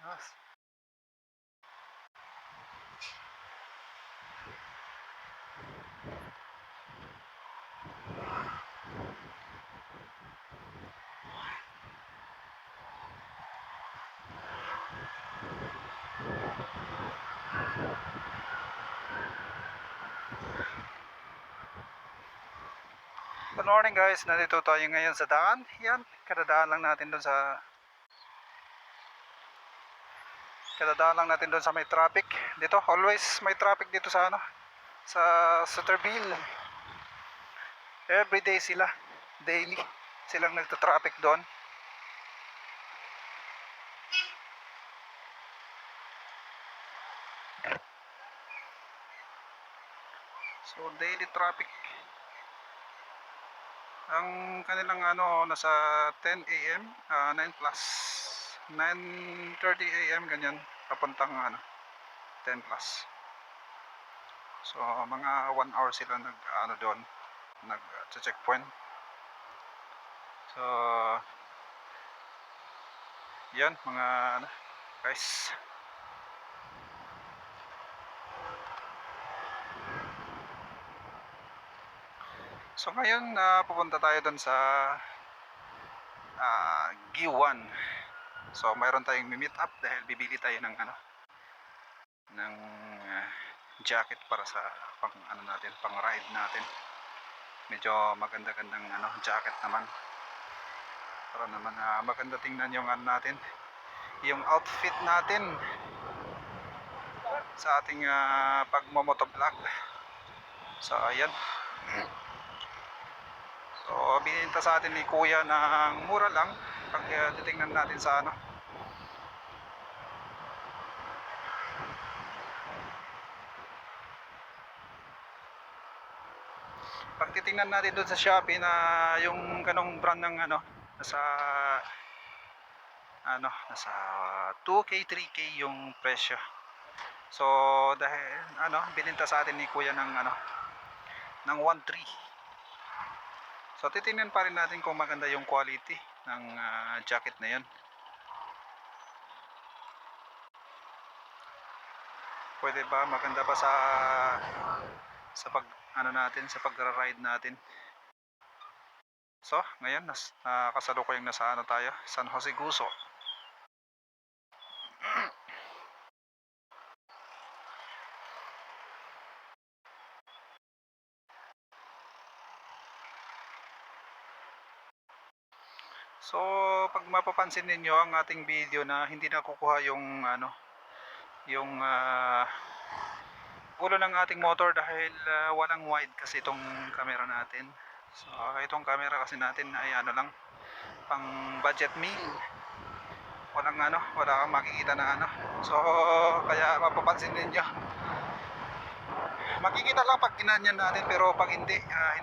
Yes. Good morning guys, nandito tayo ngayon sa daan. Yan, kadadaan lang natin doon sa may traffic. Dito, always may traffic dito sa sa Sutterville. Everyday sila, daily silang nagta-traffic doon. So daily traffic. Ang kanilang nasa 10 AM, 9 plus 9:30 AM ganyan papuntang 10 plus. So mga 1 hour sila doon nag-checkpoint. So yan mga guys. So ngayon pupunta tayo doon sa G1. So mayroon tayong meet up dahil bibili tayo ng ng jacket para sa pang ride natin. Medyo maganda-gandang jacket naman. Para naman maganda tingnan yung natin, yung outfit natin sa ating pagmomotovlog. So ayan. So bininta sa atin ni Kuya ng mura lang pag titingnan natin sa pag titingnan natin doon sa Shopee na yung ganong brand ng nasa nasa 2K 3K yung presyo. So dahil bininta sa atin ni Kuya ng ng 1.3. So titingnan pa rin natin kung maganda yung quality ng jacket na 'yon. Pwede ba maganda pa sa pag natin, sa pagra-ride natin. So ngayon kasalukuyang nasa tayo, San Jose Guso. So pag mapapansin ninyo ang ating video na hindi nakukuha yung yung ulo ng ating motor dahil walang wide kasi itong camera natin. So itong camera kasi natin ay lang pang budget meal. Wala kang makikita na So kaya mapapansin ninyo, makikita lang pag ginanyan natin, pero pag hindi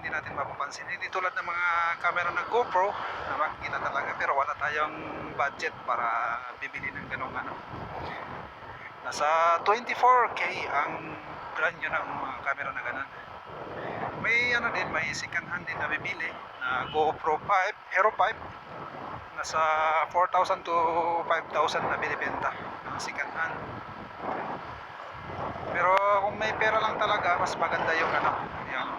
natin mapapansin. Hindi tulad ng mga camera ng GoPro na makikita talaga, pero wala tayong budget para bibili ng ganong nasa 24K ang brand nyo ng mga camera na ganon. May may second hand din na bibili na GoPro 5, Hero 5, nasa 4,000 to 5,000 na binibenta ng second hand. Pero kung may pera lang talaga, mas maganda yung yung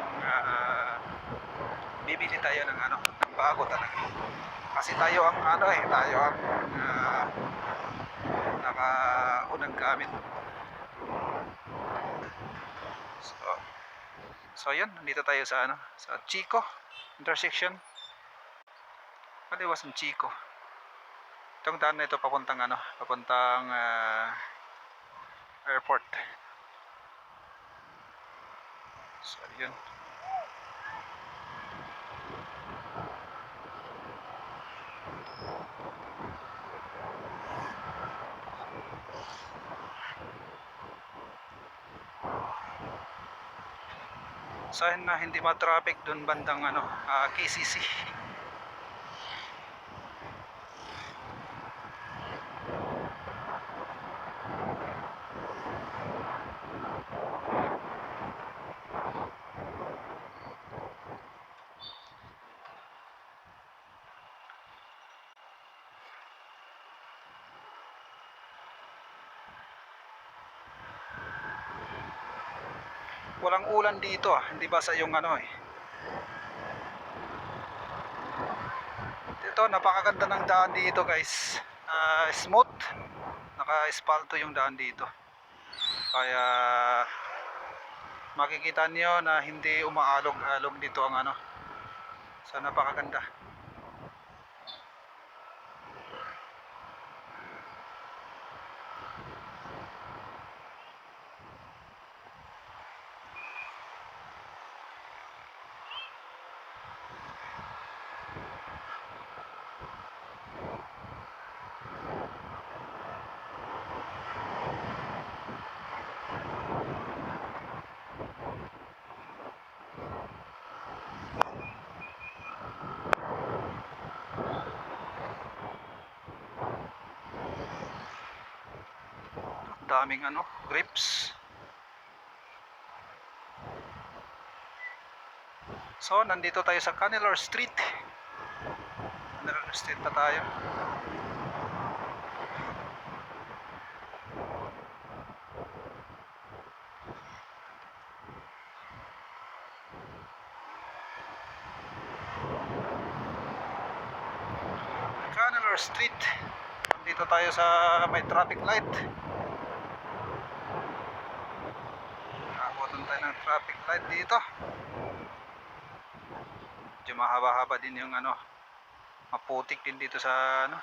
bibili tayo ng ng bago talaga. Kasi tayo ang tayo ang nakaunang gamit. So yun, nandito tayo sa sa Chico intersection. Kaliwas ng Chico. Itong daan na ito papuntang papuntang airport. So yun. Sana hindi ma-traffic doon bandang KCC. Walang ulan dito hindi basa yung ano eh. Dito napakaganda ng daan dito guys. Smooth. Naka-espalto yung daan dito. Kaya makikita niyo na hindi umaalog-alog dito ang ano. So napakaganda. Daming ano, grapes. So, nandito tayo sa Canelor Street. Canelor Street pa tayo. Canelor Street. Nandito tayo sa may traffic light. Nakabutan tayo ng traffic light dito. Medyo mahaba-haba din yung ano, maputik din dito sa ano.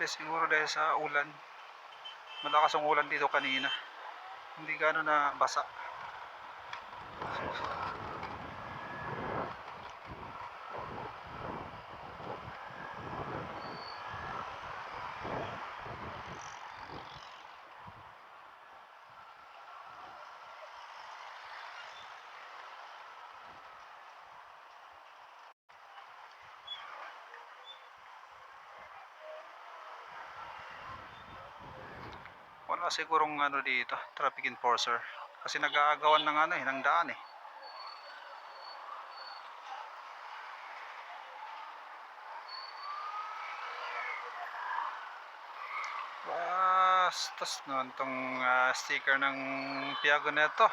Siguro dahil sa ulan. Malakas ang ulan dito kanina. Hindi gano'n na basa. Wala sigurong ano dito, traffic enforcer. Kasi nag-aagawan ng ano ng daan eh. Bastos naman tong sticker ng Piago neto.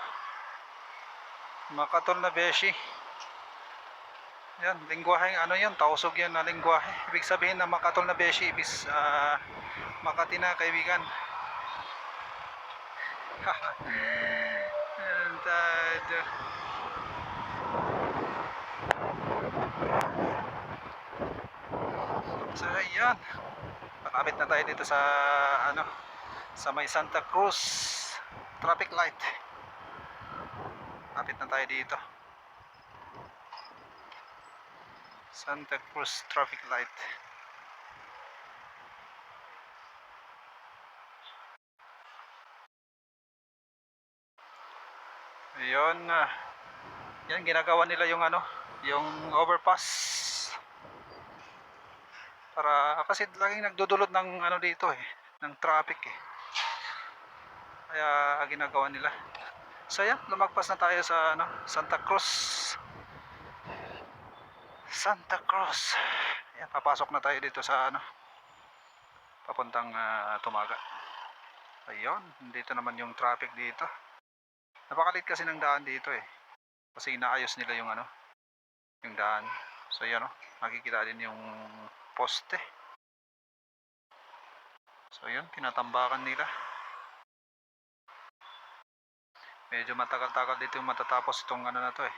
Makatol na beshi. Yan, lingwahe ano yun, tausog yan na lingwahe. Ibig sabihin na makatol na beshi, ibig Makati na kaibigan. Tado. So ayan, malapit na tayo dito sa ano, sa may Santa Cruz traffic light. Malapit na tayo dito. Santa Cruz traffic light. Ayun, yan ginagawa nila yung ano, yung overpass. Para kasi laging nagdudulot ng ano dito eh, ng traffic eh. Kaya ginagawa nila. So yan, lumagpas na tayo sa ano, Santa Cruz. Santa Cruz. Yan, papasok na tayo dito sa ano, papuntang Tumaga. Ayun, dito naman yung traffic dito. Napakalit kasi ng daan dito eh. Kasi inaayos nila yung ano, yung daan. So yan oh, makikita din yung poste. So yun, tinatambakan nila. Medyo matagal-tagal dito yung matatapos itong ano na to eh.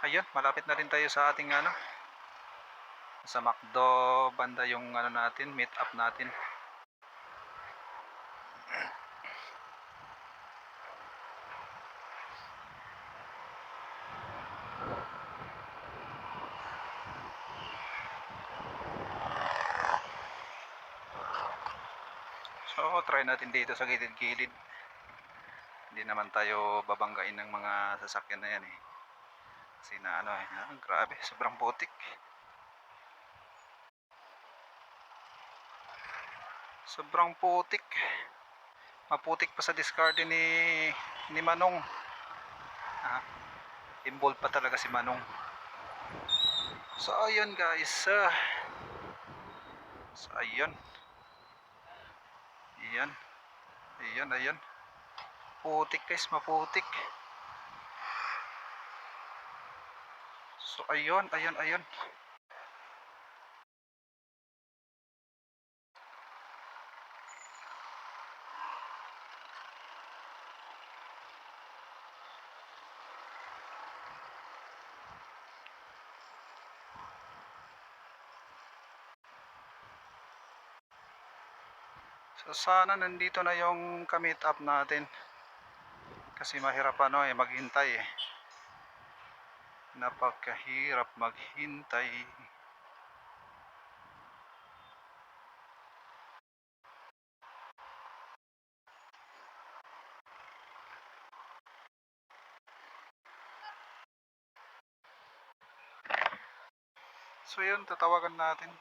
Ayun, malapit na rin tayo sa ating ano, sa McDo banda yung ano natin, meet up natin. So try natin dito sa gilid-gilid. Hindi naman tayo babanggain ng mga sasakyan na yan eh. Kasi na ano eh, grabe, sobrang putik. Sobrang putik. Maputik pa sa diskarte ni Manong. Involved pa talaga si Manong. So ayun guys, so ayun, ayan, ayan, putik guys, maputik. So ayun. So sana nandito na yung ka-meet up natin. Kasi mahirap maghintay eh. Napakahirap maghintay. So yun, tatawagan natin.